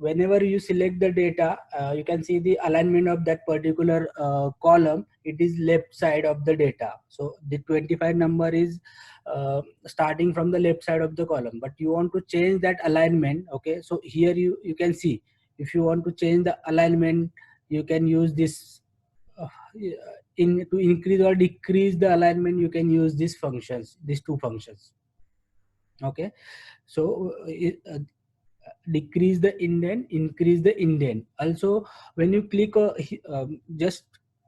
whenever you select the data, you can see the alignment of that particular column. It is left side of the data. So the 25 number is starting from the left side of the column, but you want to change that alignment. Okay, so here you can see, if you want to change the alignment, you can use this uh, to increase or decrease the alignment. You can use these functions, these two functions. Okay, so decrease the indent, increase the indent. Also, when you click just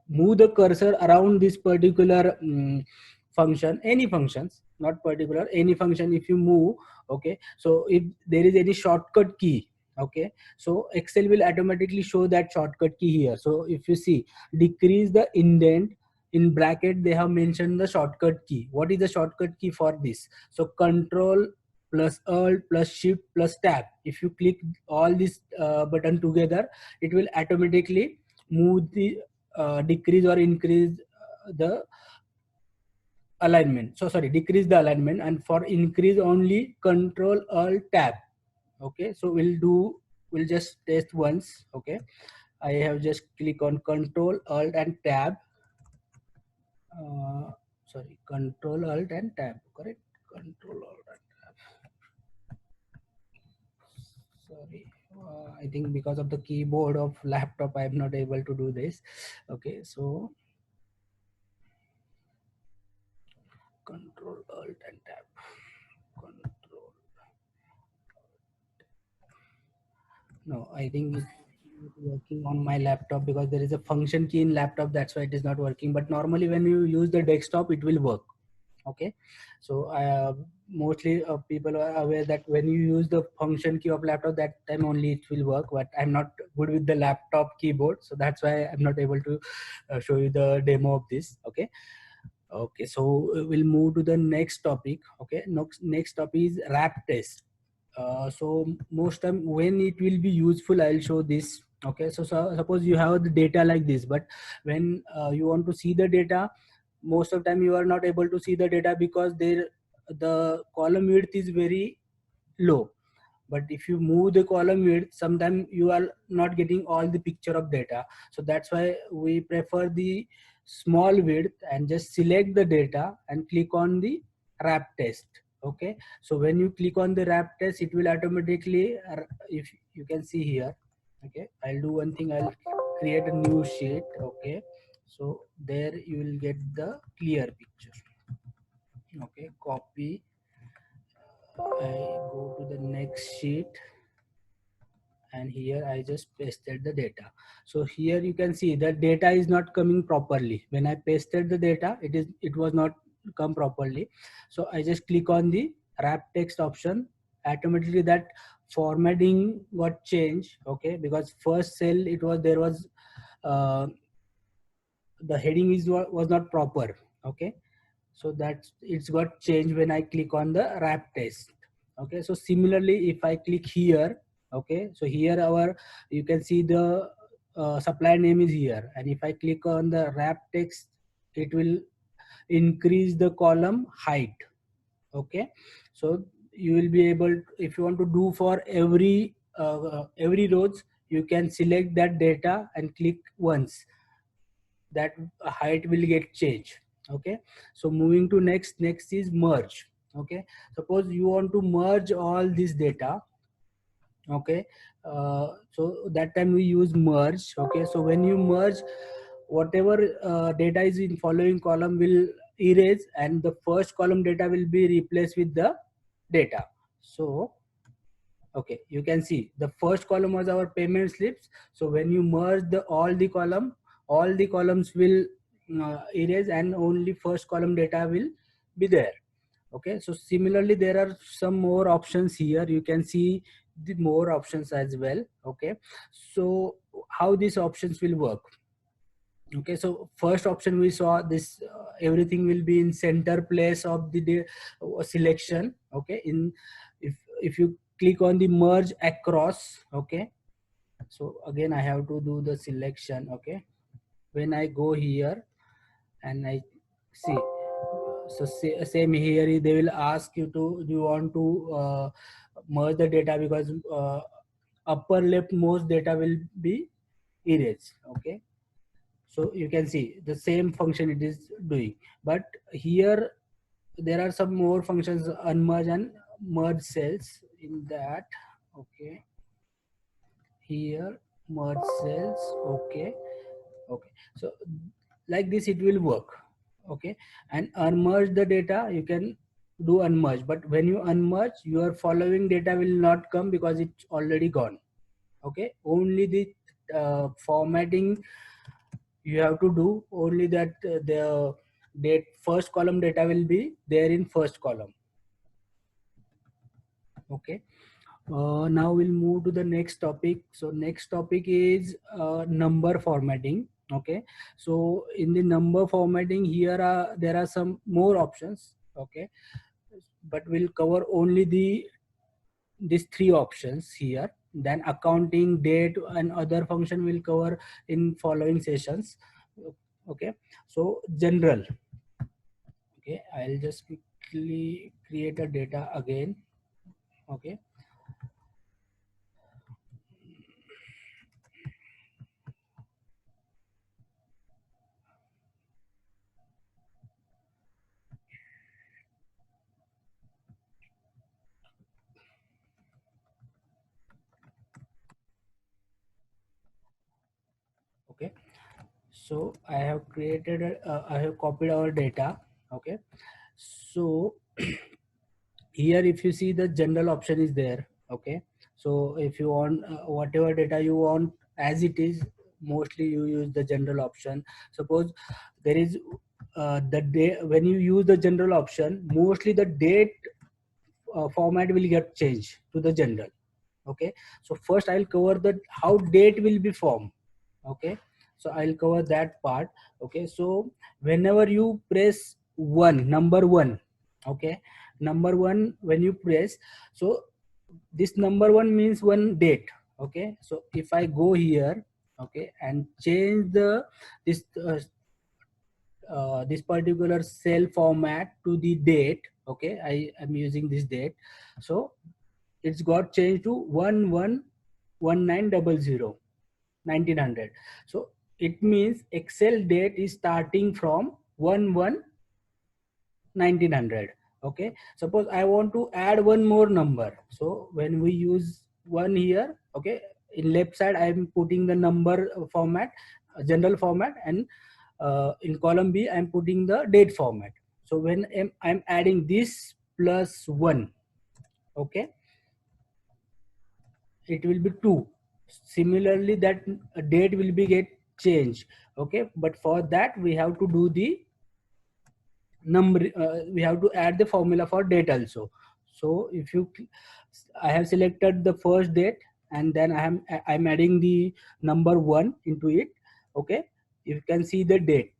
move the cursor around this particular function, any functions, not particular, any function, if you move, okay, so if there is any shortcut key, okay, so Excel will automatically show that shortcut key here. So if you see decrease the indent, in bracket they have mentioned the shortcut key. What is the shortcut key for this? So control plus alt plus shift plus tab. If you click all this button together, it will automatically move the decrease or increase the alignment. So sorry, decrease the alignment, and for increase only control alt tab. Okay, so we'll just test once. Okay, I have just click on control alt and tab. Sorry, control alt and tab, correct? Control alt and tab. Sorry, I think because of the keyboard of laptop I am not able to do this. Okay, so control alt and tab. Control. No, I think it's working on my laptop because there is a function key in laptop, that's why it is not working. But normally when you use the desktop, it will work. Okay, so mostly people are aware that when you use the function key of laptop, that time only it will work. But I'm not good with the laptop keyboard, so that's why I'm not able to show you the demo of this. Okay, okay, so we'll move to the next topic. Okay, next topic is wrap test. So most time when it will be useful, I'll show this. Okay, so suppose you have the data like this, but when you want to see the data, most of the time you are not able to see the data because the column width is very low. But if you move the column width, sometimes you are not getting all the picture of data. So that's why we prefer the small width, and just select the data and click on the wrap test. Okay, so when you click on the wrap test, it will automatically, if you can see here. Okay, I'll do one thing, I'll create a new sheet. Okay, so there you will get the clear picture. Okay, copy, I go to the next sheet, and here I just pasted the data. So here you can see that data is not coming properly. When I pasted the data, it was not come properly. So I just click on the wrap text option. Automatically that formatting got changed. Okay, because first cell there was uh, the heading was not proper. Okay, so that's it's got changed when I click on the wrap test. Okay, so similarly if I click here, okay, so here you can see the supplier name is here, and if I click on the wrap text, it will increase the column height. Okay, so you will be able, if you want to do for every rows, you can select that data and click once, that height will get changed. Okay, so moving to next is merge. Okay, suppose you want to merge all this data. Okay, so that time we use merge. Okay, so when you merge, whatever data is in following column will erase, and the first column data will be replaced with the data. So okay, you can see the first column was our payment slips. So when you merge all the columns will erase, and only first column data will be there. Okay, so similarly there are some more options here. You can see the more options as well. Okay, so how these options will work? Okay, so first option we saw this, everything will be in center place of the selection. Okay, if you click on the merge across. Okay, so again I have to do the selection. Okay, when I go here and I see, so same here, they will ask you to, do you want to merge the data, because upper leftmost data will be erased. Okay, so you can see the same function it is doing, but here there are some more functions, unmerge and merge cells in that. Okay, here merge cells. Okay, okay, so like this it will work. Okay, and unmerge the data, you can do unmerge, but when you unmerge, your following data will not come because it's already gone. Okay, only the formatting you have to do, only that the date first column data will be there in first column. Okay, now we'll move to the next topic. So next topic is number formatting. Okay, so in the number formatting, here there are some more options. Okay, but we'll cover only these three options here. Then accounting, date, and other function will cover in following sessions. Okay, so general. Okay, I'll just quickly create a data again. Okay, okay, so I have created I have copied our data. Okay, so here if you see, the general option is there. Okay, so if you want whatever data you want as it is, mostly you use the general option. Suppose there is the day, when you use the general option, mostly the date format will get changed to the general. Okay, so first I'll cover the how date will be formed. Okay, so I'll cover that part. Okay, so whenever you press one, number one, okay, number one, when you press, so this number one means one date. Okay, so if I go here, okay, and change the this this particular cell format to the date. Okay, I am using this date, so it's got changed to 111900 so it means Excel date is starting from 111900. Okay, suppose I want to add one more number, so when we use one here, okay, in left side I am putting the number format, general format, and in column B I am putting the date format. So when I'm adding this plus 1, okay, it will be 2. Similarly, that date will be get changed. Okay, but for that we have to do the number, we have to add the formula for date also. So if you, I have selected the first date, and then I'm adding the number 1 into it. Okay, you can see the date.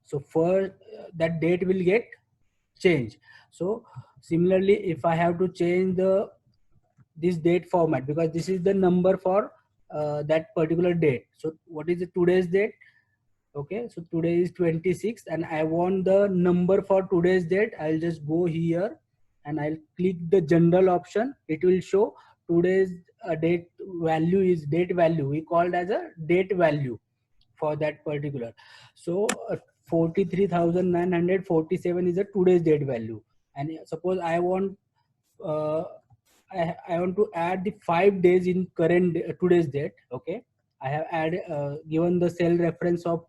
So for that date will get changed. So similarly, if I have to change the this date format, because this is the number for that particular date. So what is the today's date? Okay, so today is 26th and I want the number for today's date. I'll just go here and I'll click the general option. It will show today's date value is date value. We called as a date value for that particular. So 43,947 is a today's date value. And suppose I want uh, I want to add the 5 days in current today's date. Okay, I have added given the cell reference of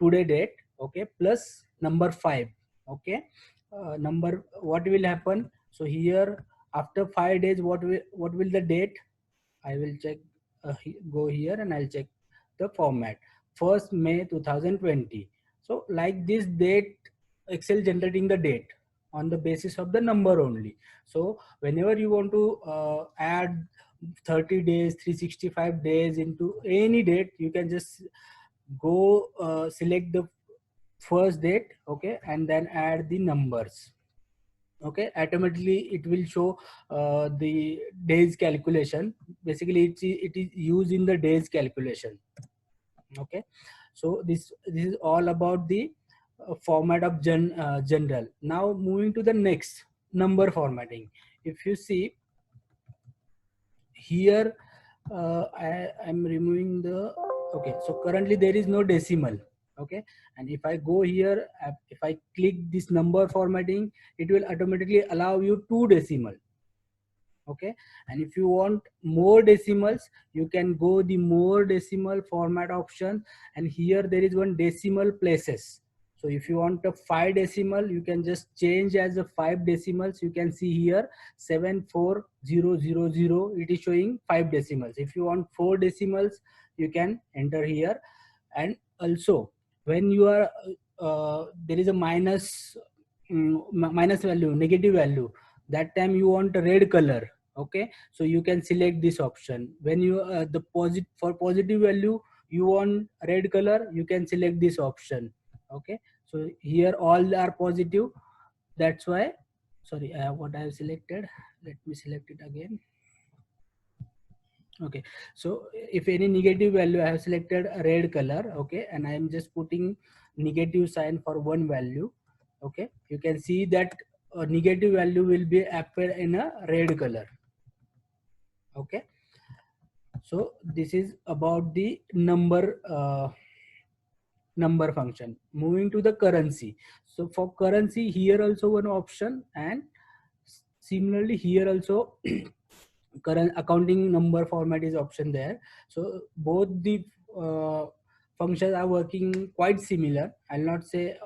today date. Okay, plus number 5. Okay, number, what will happen? So here after 5 days, what will the date? I will check, go here and I'll check the format. 1st May 2020. So like this date, Excel generating the date on the basis of the number only. So whenever you want to add 30 days, 365 days into any date, you can just go select the first date, okay, and then add the numbers. Okay, automatically it will show the days calculation. Basically it is used in the days calculation. Okay, so this is all about the format of general. Now moving to the next, number formatting. If you see here, I'm removing the, okay, so currently there is no decimal. Okay, and if I go here, if I click this number formatting, it will automatically allow you 2 decimal. Okay, and if you want more decimals, you can go the more decimal format option, and here there is one decimal places. So if you want a 5 decimal, you can just change as a 5 decimals. You can see here 74000, it is showing 5 decimals. If you want 4 decimals, you can enter here. And also when you are there is a minus, minus value, negative value, that time you want a red color. Okay, so you can select this option. When you the for positive value you want red color, you can select this option. Okay, so here all are positive, that's why, sorry, what I have selected, let me select it again. Okay, so if any negative value, I have selected a red color. Okay, and I am just putting negative sign for one value. Okay, you can see that a negative value will be appear in a red color. Okay, so this is about the number function. Moving to the currency. So for currency, here also one option, and similarly here also current accounting number format is option there. So both the uh, functions are working quite similar. I'll not say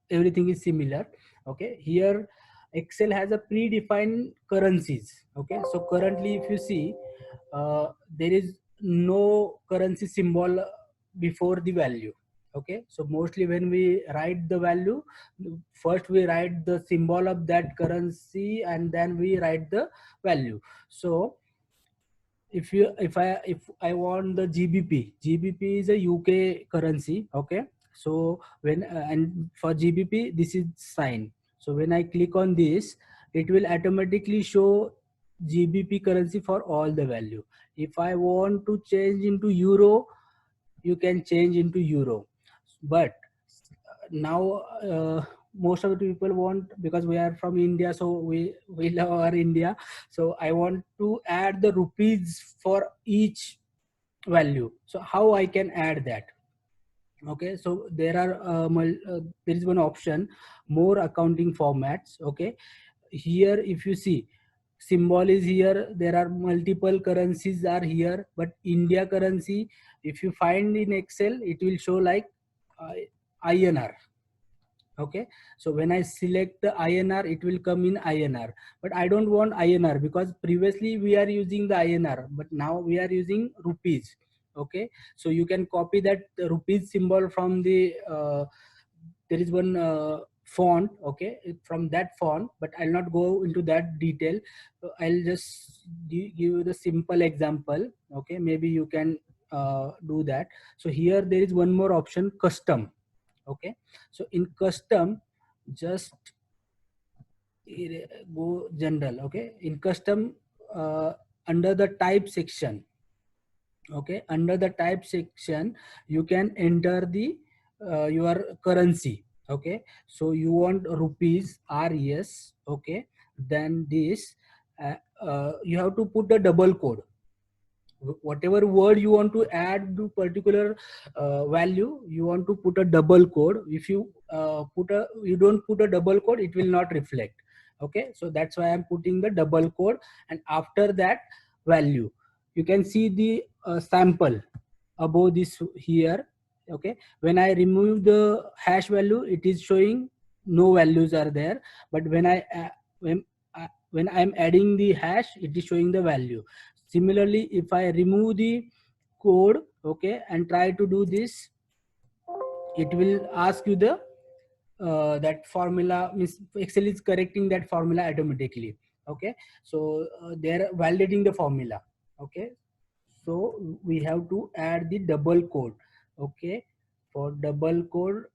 everything is similar. Okay, here Excel has a predefined currencies. Okay, so currently if you see, there is no currency symbol before the value. Okay, so mostly when we write the value, first we write the symbol of that currency and then we write the value. So if I want the GBP is a UK currency. Okay, so when and for GBP this is sign. So when I click on this, it will automatically show GBP currency for all the value. If I want to change into euro, you can change into euro. But now most of the people want, because we are from India, so we love our India. So I want to add the rupees for each value. So how I can add that? Okay, so there are there is one option, more accounting formats. Okay, here if you see, symbol is here, there are multiple currencies are here, but India currency, if you find in Excel, it will show like uh, INR. Okay, so when I select the INR, it will come in INR, but I don't want INR because previously we are using the INR, but now we are using rupees. Okay, so you can copy that rupees symbol from the there is one font. Okay, from that font, but I'll not go into that detail. I'll just give you the simple example. Okay, maybe you can do that. So here there is one more option, custom. Okay, so in custom, just go general. Okay, in custom, under the type section, okay, under the type section you can enter the your currency. Okay, so you want rupees, RES. Okay, then this you have to put the double code. Whatever word you want to add to particular value, you want to put a double code. If you you don't put a double code, it will not reflect. Okay, so that's why I'm putting the double code, and after that value, you can see the sample above this here. Okay, when I remove the hash value, it is showing no values are there, but when I'm adding the hash, it is showing the value. Similarly, if I remove the code, okay, and try to do this, it will ask you the that formula, means Excel is correcting that formula automatically. Okay, so they're validating the formula. Okay, so we have to add the double code. Okay, for double code,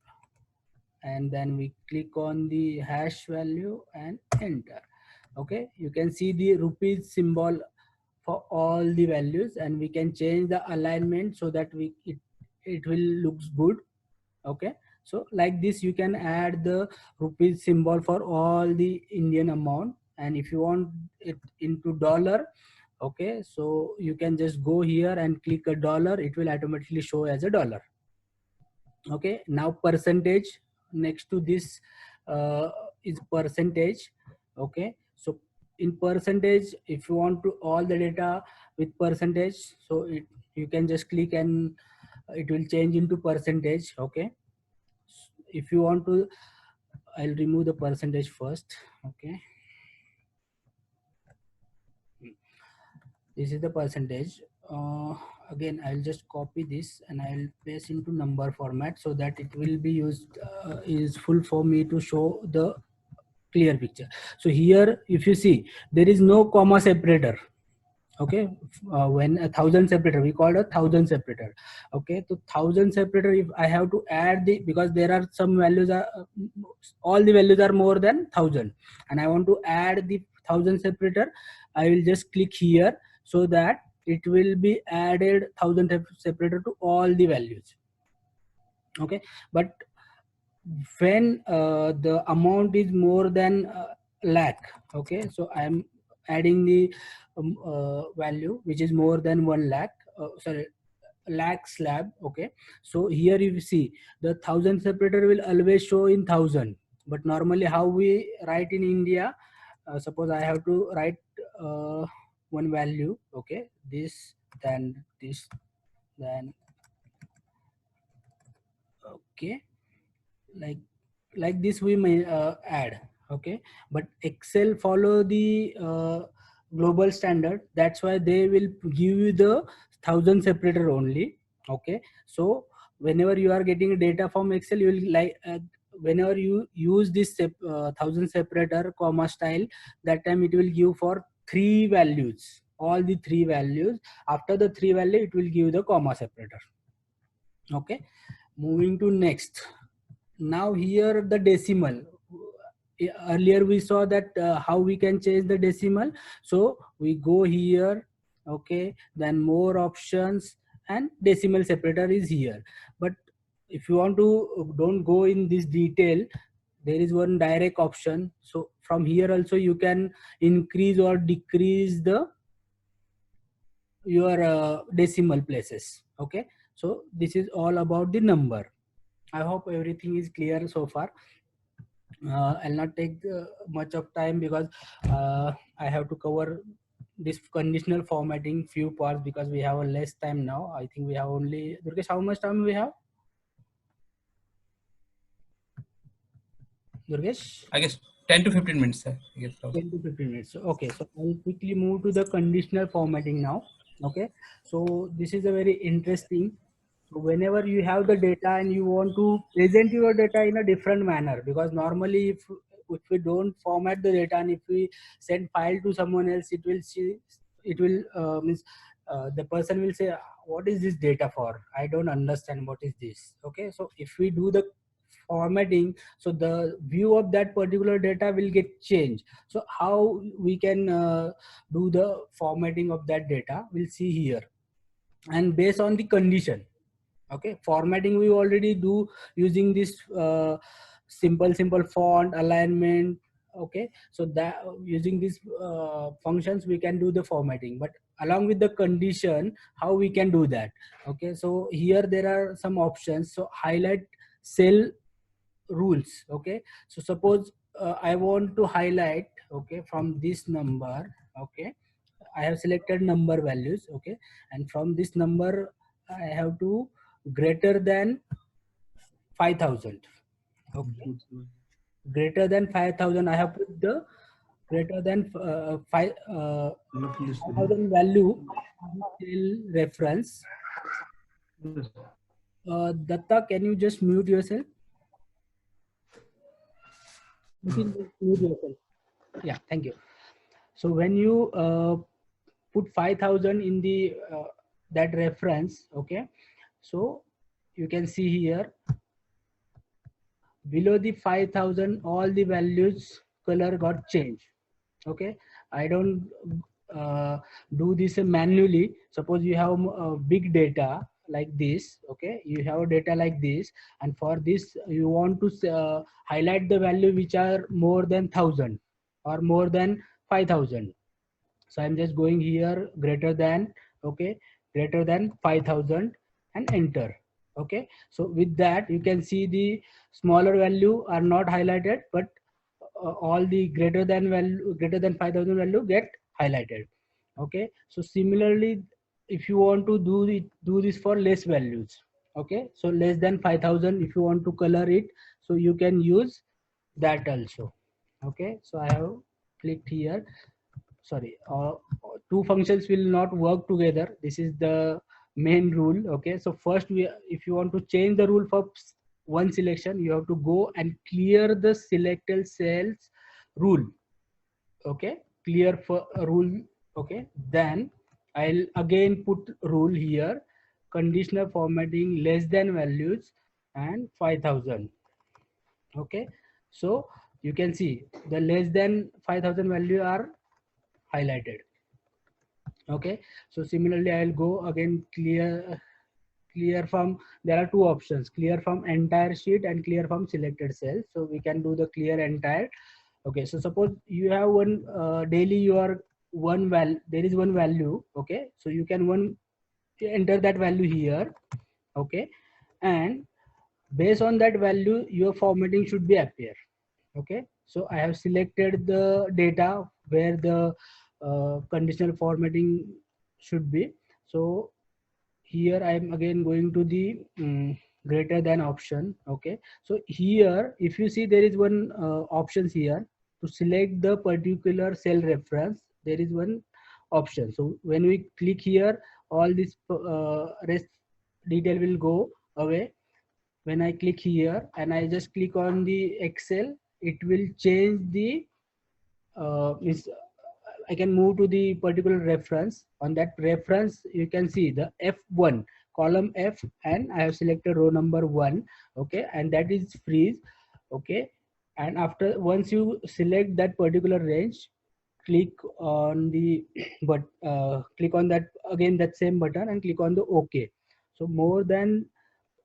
and then we click on the hash value and enter. Okay, you can see the rupees symbol for all the values, and we can change the alignment so that it will looks good. Okay, so like this you can add the rupees symbol for all the Indian amount, and if you want it into dollar, Okay, so you can just go here and click a dollar, it will automatically show as a dollar. Okay, now percentage next to this is percentage. Okay, so in percentage, if you want to all the data with percentage, so you can just click and it will change into percentage. Okay, if you want to, I'll remove the percentage first. Okay, this is the percentage. Again, I'll just copy this and I'll paste into number format so that it will be used useful for me to show the clear picture. So here, if you see, there is no comma separator. Okay, when a thousand separator, we call it a thousand separator. Okay, so thousand separator, if I have to add the, because there are some values are all the values are more than thousand, and I want to add the thousand separator, I will just click here so that it will be added thousand separator to all the values. Okay, but when the amount is more than lakh, okay, so I am adding the value which is more than 1 lakh, sorry, lakh slab. Okay, so here you see the thousand separator will always show in thousand, but normally how we write in India, suppose I have to write one value, okay, this, then this, then, okay, like this we may add. Okay, but Excel follow the global standard, that's why they will give you the thousand separator only. Okay, so whenever you are getting data from Excel, you will like whenever you use this thousand separator comma style, that time it will give for three values, all the three values. After the three value, it will give the comma separator. Okay, moving to next. Now here the decimal, earlier we saw that how we can change the decimal. So we go here. Okay, then more options, and decimal separator is here. But if you want to don't go in this detail, there is one direct option. So from here also you can increase or decrease the your decimal places. Okay, so this is all about the number. I hope everything is clear so far. I'll not take much of time because I have to cover this conditional formatting few parts because we have a less time now. I think we have only, Durgesh, how much time we have? Durgesh? I guess 10 to 15 minutes, sir. I guess so. 10 to 15 minutes. Okay, so I'll quickly move to the conditional formatting now. Okay, so this is a very interesting. So whenever you have the data and you want to present your data in a different manner, because normally if we don't format the data and if we send file to someone else, it will see, it will means the person will say, what is this data for? I don't understand what is this. Okay, so if we do the formatting, so the view of that particular data will get changed. So how we can do the formatting of that data, we'll see here. And based on the condition, okay, formatting we already do using this simple font alignment. Okay, so that using these functions we can do the formatting, but along with the condition, how we can do that? Okay, so here there are some options. So highlight cell rules. Okay, so suppose I want to highlight, okay, from this number. Okay, I have selected number values. Okay, and from this number I have to greater than 5,000. Okay, greater than 5,000, I have put the greater than 5,000 value till reference. Datta, can you just mute yourself? You can just mute yourself. Yeah, thank you. So when you put 5,000 in the that reference, okay, so you can see here below the 5,000 all the values color got changed. Okay, I don't do this manually. Suppose you have big data like this. Okay, you have data like this, and for this you want to highlight the value which are more than 1,000 or more than 5,000. So I'm just going here greater than, okay, greater than 5000 and enter. Okay, so with that you can see the smaller value are not highlighted, but all the greater than value, greater than 5000 value get highlighted. Okay, so similarly if you want to do this for less values, okay, so less than 5000, if you want to color it, so you can use that also. Okay, so I have clicked here. Sorry, two functions will not work together. This is the main rule. Okay, so first we, if you want to change the rule for one selection, you have to go and clear the selected cells rule. Okay, clear for a rule. Okay, then I'll again put rule here, conditional formatting less than values and 5000. Okay, so you can see the less than 5000 value are highlighted. Okay, so similarly I'll go again clear from, there are two options, clear from entire sheet and clear from selected cells. So we can do the clear entire. Okay, so suppose you have one daily, you are one there is one value. Okay, so you can one enter that value here. Okay, and based on that value your formatting should be appear. Okay, so I have selected the data where the conditional formatting should be. So here I am again going to the greater than option. Okay, so here if you see there is one options here to select the particular cell reference, there is one option. So when we click here, all this rest detail will go away. When I click here and I just click on the Excel, it will change the I can move to the particular reference. On that reference, you can see the F1, column F, and I have selected row number 1. Okay, and that is freeze. Okay, and after, once you select that particular range, click on the but click on that again, that same button, and click on the OK. So more than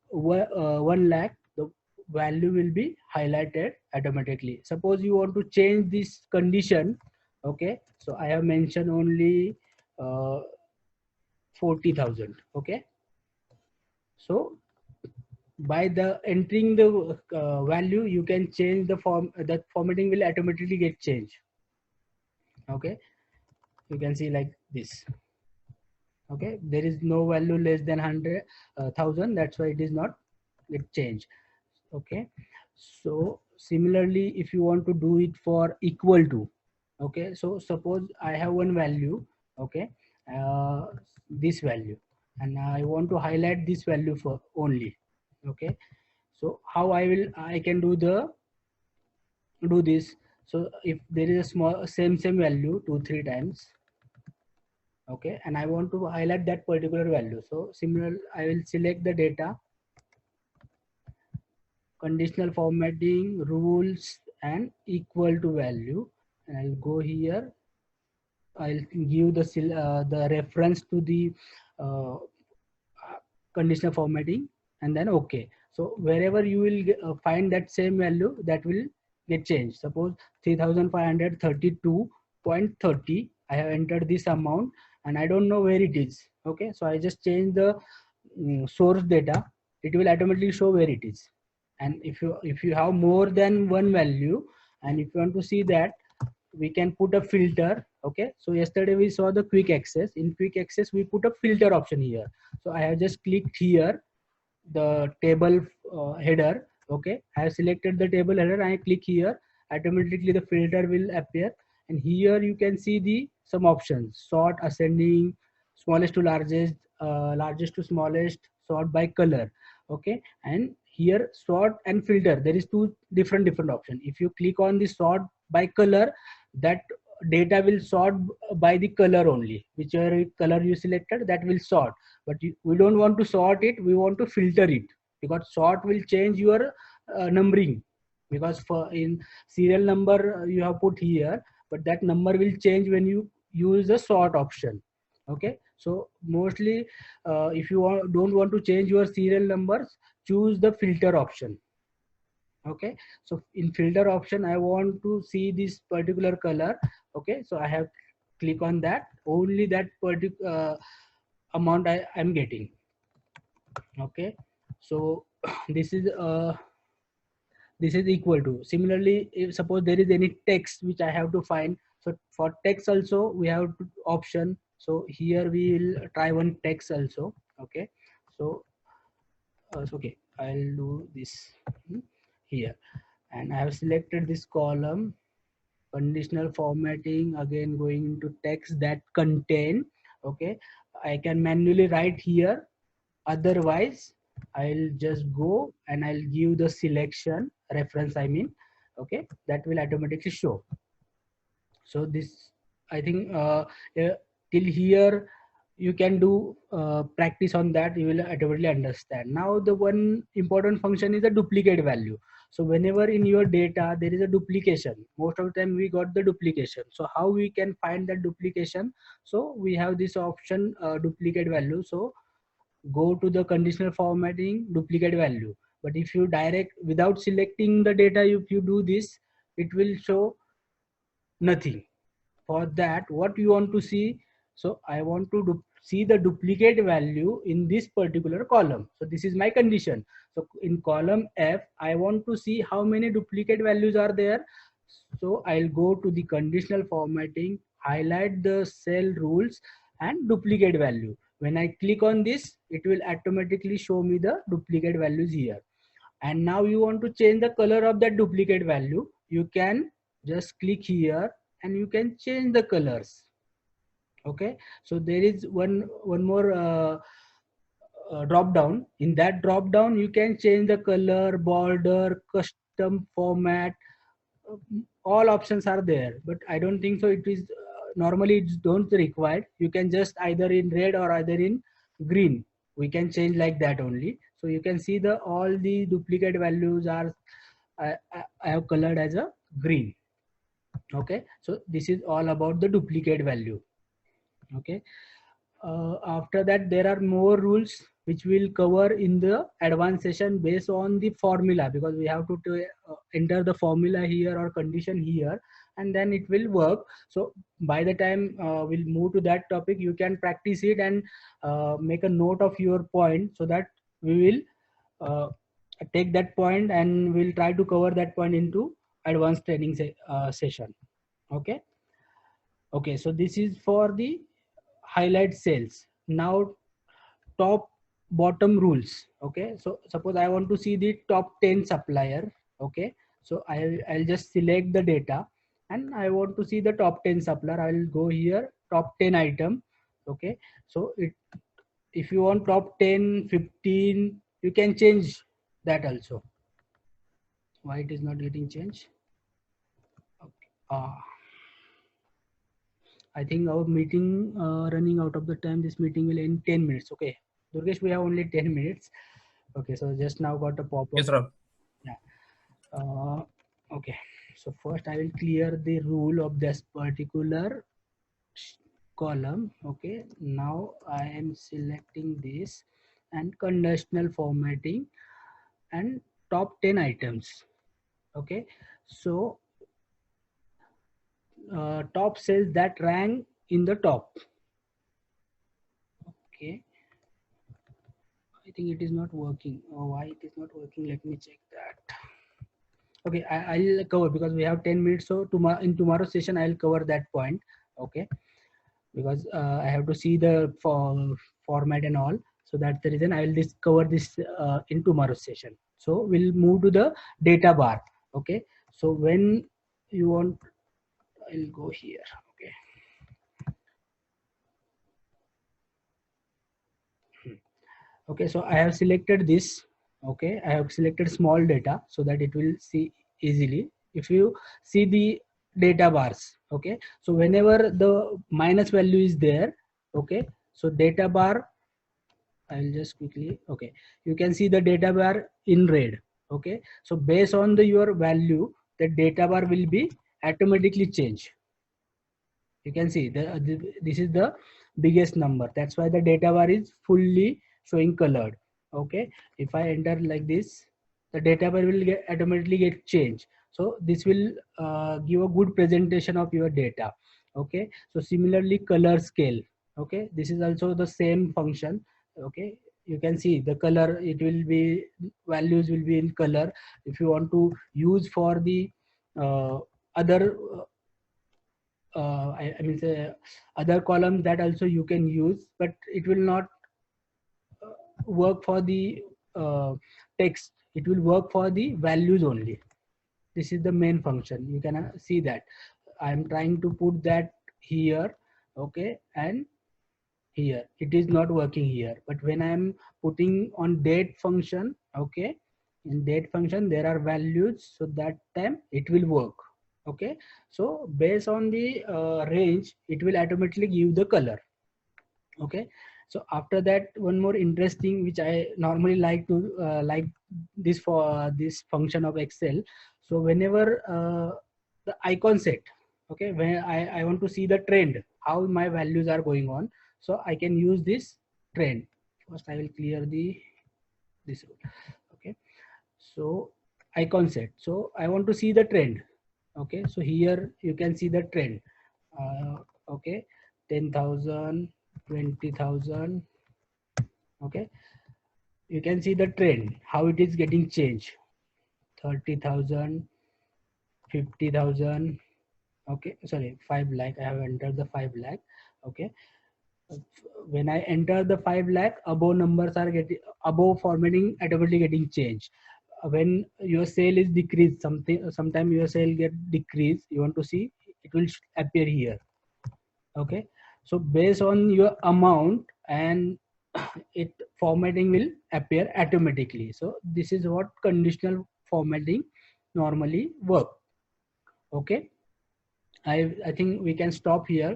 1 lakh, the value will be highlighted automatically. Suppose you want to change this condition. Okay, so I have mentioned only 40,000. Okay, so by the entering the value, you can change the form, that formatting will automatically get changed. Okay, you can see like this. Okay, there is no value less than 100,000, that's why it is not get changed. Okay, so similarly if you want to do it for equal to, okay, so suppose I have one value. Okay, uh, this value, and I want to highlight this value for only. Okay, so how I can do this. So if there is a small same value 2-3 times, okay, and I want to highlight that particular value, so similar I will select the data, conditional formatting rules, and equal to value, and I'll go here. I'll give the reference to the uh, conditional formatting, and then okay. So wherever you will find that same value, that will get changed. Suppose 3532.30, I have entered this amount and I don't know where it is. Okay, so I just change the source data, it will automatically show where it is. And if you have more than one value, and if you want to see that, we can put a filter. Okay, so yesterday we saw the quick access. In quick access we put a filter option here. So I have just clicked here the table header. Okay, I have selected the table header, I click here, automatically the filter will appear, and here you can see the some options: sort ascending, smallest to largest, largest to smallest, sort by color. Okay, and here sort and filter, there is two different options. If you click on the sort by color, that data will sort by the color only, whichever color you selected, that will sort. But we don't want to sort it, we want to filter it, because sort will change your numbering, because for in serial number you have put here, but that number will change when you use the sort option. Okay, so mostly if you don't want to change your serial numbers, choose the filter option. Okay, so in filter option I want to see this particular color. Okay, so I have click on that, only that particular amount I'm getting. Okay, so this is equal to. Similarly, if suppose there is any text which I have to find, so for text also we have option. So here we will try one text also. Okay, so okay, I'll do this here, and I have selected this column, conditional formatting, again going into text that contain. Okay, I can manually write here, otherwise I'll just go and I'll give the selection reference, I mean. Okay, that will automatically show. So this, I think till here you can do practice on that, you will automatically understand. Now the one important function is the duplicate value. So whenever in your data there is a duplication, most of the time we got the duplication. So how we can find that duplication? So we have this option, duplicate value. So go to the conditional formatting, duplicate value. But if you direct without selecting the data, if you do this, it will show nothing. For that, what you want to see? So I want to see the duplicate value in this particular column. So this is my condition. So in column F, I want to see how many duplicate values are there. So I'll go to the conditional formatting, highlight the cell rules and duplicate value. When I click on this, it will automatically show me the duplicate values here. And now you want to change the color of that duplicate value, you can just click here and you can change the colors. Okay, so there is one more drop down. In that drop down you can change the color, border, custom format, all options are there, but I don't think so it is normally it's don't required. You can just either in red or either in green, we can change like that only. So you can see the all the duplicate values are I have colored as a green. Okay, so this is all about the duplicate value. Okay, after that there are more rules which we'll cover in the advanced session based on the formula, because we have to enter the formula here or condition here, and then it will work. So by the time we'll move to that topic, you can practice it and make a note of your point, so that we will take that point and we'll try to cover that point into advanced training session. Okay, okay, so this is for the highlight cells. Now top bottom rules. Okay, so suppose I want to see the top 10 supplier. Okay, so I'll just select the data and I want to see the top 10 supplier. I'll go here, top 10 item. Okay, so if you want top 10, 15, you can change that also. Why it is not getting changed? Okay. I think our meeting running out of the time. This meeting will end 10 minutes. Okay, Durgesh, we have only 10 minutes. Okay, so just now got a pop-up. Yes, Rob. Yeah. Okay, so first I will clear the rule of this particular column. Okay, now I am selecting this and conditional formatting and top 10 items. Okay, so top cells that rank in the top. Okay, I think it is not working. Oh, why it is not working? Let me check that. Okay, I'll cover because we have 10 minutes. So in tomorrow's session, I'll cover that point. Okay, because I have to see the format and all. So that's the reason I will cover this in tomorrow's session. So we'll move to the data bar. Okay, so when you want, I'll go here. Okay. Okay, so I have selected this. Okay, I have selected small data so that it will see easily. If you see the data bars, okay, so whenever the minus value is there, okay, so data bar, I'll just quickly, okay, you can see the data bar in red. Okay, so based on your value, the data bar will be automatically changed. You can see this is the biggest number, that's why the data bar is fully showing colored. Okay, if I enter like this, the data bar will automatically get changed. So this will give a good presentation of your data. Okay, so similarly color scale. Okay, this is also the same function. Okay, you can see the color, it will be, values will be in color. If you want to use for the other I mean say other columns, that also you can use, but it will not work for the text. It will work for the values only. This is the main function. You can see that I am trying to put that here. Okay, and here it is not working here, but when I am putting on date function, okay, in date function there are values, so that time it will work. Okay, so based on the range, it will automatically give the color. Okay, so after that, one more interesting which I normally like to like this for this function of Excel. So whenever the icon set, okay, when I want to see the trend, how my values are going on, so I can use this trend. First I will clear the this rule. Okay, so icon set, so I want to see the trend. Okay, so here you can see the trend. Okay, 10,000, 20,000. Okay, you can see the trend, how it is getting changed. 30,000, 50,000. Okay, sorry, 5 lakh. I have entered the 5 lakh. Okay, when I enter the 5 lakh, above numbers are getting, above formatting automatically getting changed. When your sale is decreased, sometime your sale get decreased, you want to see, it will appear here. Okay, so based on your amount, and it formatting will appear automatically. So this is what conditional formatting normally work. Okay, I think we can stop here.